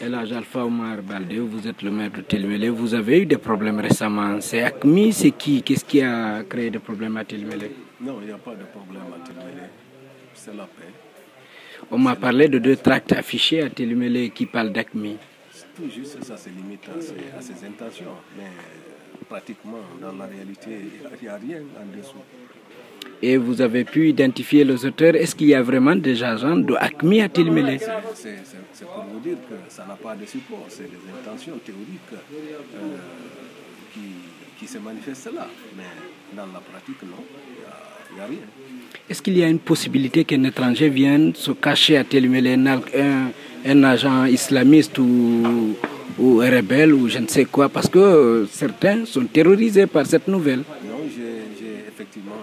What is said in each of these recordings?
El Hadj Alpha Oumar Baldé, vous êtes le maire de Tilmélé. Vous avez eu des problèmes récemment. C'est AQMI, c'est qui? Qu'est-ce qui a créé des problèmes à Tilmélé? Non, il n'y a pas de problème à Tilmélé. C'est la paix. On m'a parlé de 2 tracts affichés à Tilmélé qui parlent d'AQMI. Tout juste, ça se limite à ses intentions. Mais pratiquement, dans la réalité, il n'y a rien en dessous. Et vous avez pu identifier les auteurs. Est-ce qu'il y a vraiment des agents de AQMI à Tilmélé? C'est pour vous dire que ça n'a pas de support. C'est des intentions théoriques qui se manifestent là. Mais dans la pratique, non, il n'y a rien. Est-ce qu'il y a une possibilité qu'un étranger vienne se cacher à Tilmélé, un agent islamiste ou rebelle ou je ne sais quoi? Parce que certains sont terrorisés par cette nouvelle. Non, effectivement,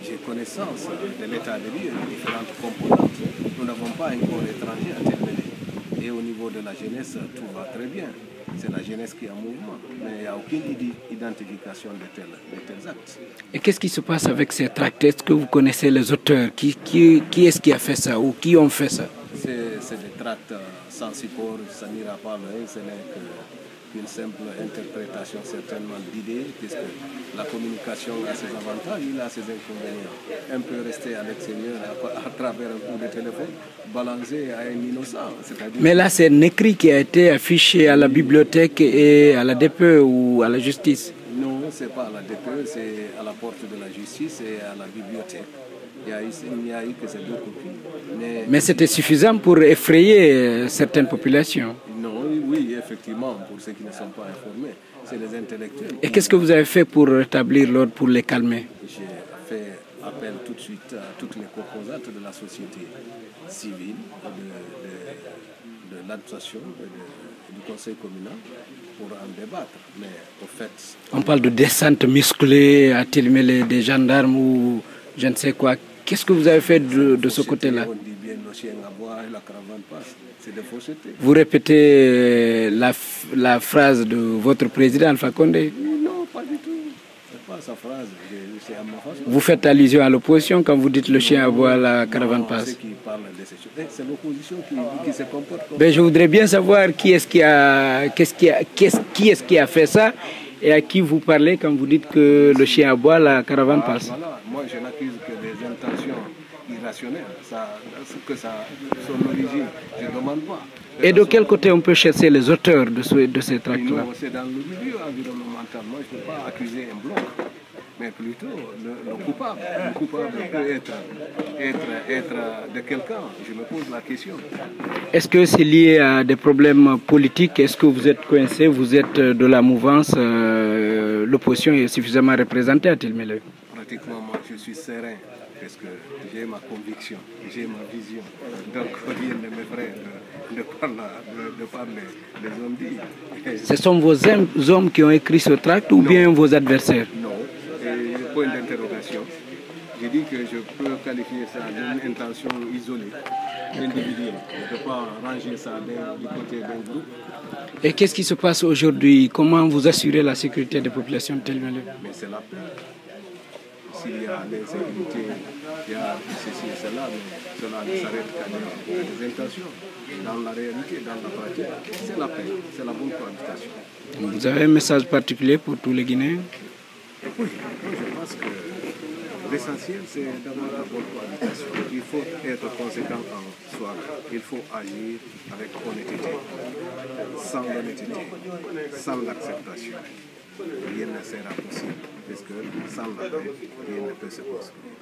j'ai connaissance de l'état de lieu, des différentes composantes. Nous n'avons pas un corps étranger à Tilmélé. Et au niveau de la jeunesse, tout va très bien. C'est la jeunesse qui est en mouvement. Mais il n'y a aucune identification de tels actes. Et qu'est-ce qui se passe avec ces tracts? Est-ce que vous connaissez les auteurs? Qui est-ce qui a fait ça ou qui ont fait ça? C'est des tracts sans support, ça n'ira pas loin. Ce n'est qu'une simple interprétation certainement d'idées, puisque la communication a ses avantages, il a ses inconvénients. On peut rester à l'extérieur à travers un coup de téléphone, balancé à un innocent. Mais là, c'est un écrit qui a été affiché à la bibliothèque et à la DPE ou à la justice? Non, ce n'est pas à la DPE, c'est à la porte de la justice et à la bibliothèque. Il n'y a eu que ces 2 copies. Mais c'était suffisant pour effrayer certaines populations? Non, oui, effectivement, pour ceux qui ne sont pas informés, c'est les intellectuels. Et qu'est-ce que vous avez fait pour rétablir l'ordre, pour les calmer? J'ai fait appel tout de suite à toutes les composantes de la société civile, de l'administration, du conseil communal, pour en débattre. Mais au fait... On parle de descente musclée à Tilmélé, des gendarmes ou je ne sais quoi. Qu'est-ce que vous avez fait de ce côté-là? On dit bien nos chiens aboient et la caravane passe. C'est des faussetés. Vous répétez la phrase de votre président Alpha Condé? Non, pas du tout. Ce n'est pas sa phrase. C'est à ma façon. Vous faites allusion à l'opposition quand vous dites le chien aboie, la caravane passe? Ceux qui parlent de ces choses, c'est l'opposition qui se comporte comme ça. Je voudrais bien savoir qui est-ce qui a fait ça et à qui vous parlez quand vous dites que le chien aboie, la caravane passe. Voilà. Moi, je n'accuse que des intentions irrationnelles. Son origine, je ne demande pas. Et de quel côté on peut chercher les auteurs de ces tracts-là? C'est dans le milieu environnemental. Moi, je ne peux pas accuser un bloc, mais plutôt le coupable. Le coupable peut être de quelqu'un. Je me pose la question. Est-ce que c'est lié à des problèmes politiques? Est-ce que vous êtes coincé? Vous êtes de la mouvance? L'opposition est suffisamment représentée à Tilmélé? Pratiquement, moi, je suis serein parce que j'ai ma conviction, j'ai ma vision. Donc, rien ne m'effraie de parler des hommes dits. Ce sont vos hommes qui ont écrit ce tract ou bien vos adversaires? Non. Et point d'interrogation. J'ai dit que je peux qualifier ça d'une intention isolée, individuelle. Je ne peux pas ranger ça du côté d'un groupe. Et qu'est-ce qui se passe aujourd'hui? Comment vous assurez la sécurité des populations de Tilmélé? Mais c'est la paix. S'il y a l'insécurité, il y a ceci et cela, mais cela ne s'arrête qu'à des intentions. Dans la réalité, dans la pratique, c'est la paix, c'est la bonne cohabitation. Vous avez un message particulier pour tous les Guinéens? Oui, je pense que l'essentiel, c'est d'avoir la bonne cohabitation. Il faut être conséquent en soi. Il faut agir avec honnêteté. Sans l'honnêteté, sans l'acceptation, rien ne sera possible. Parce que sans la paix, rien ne peut se construire.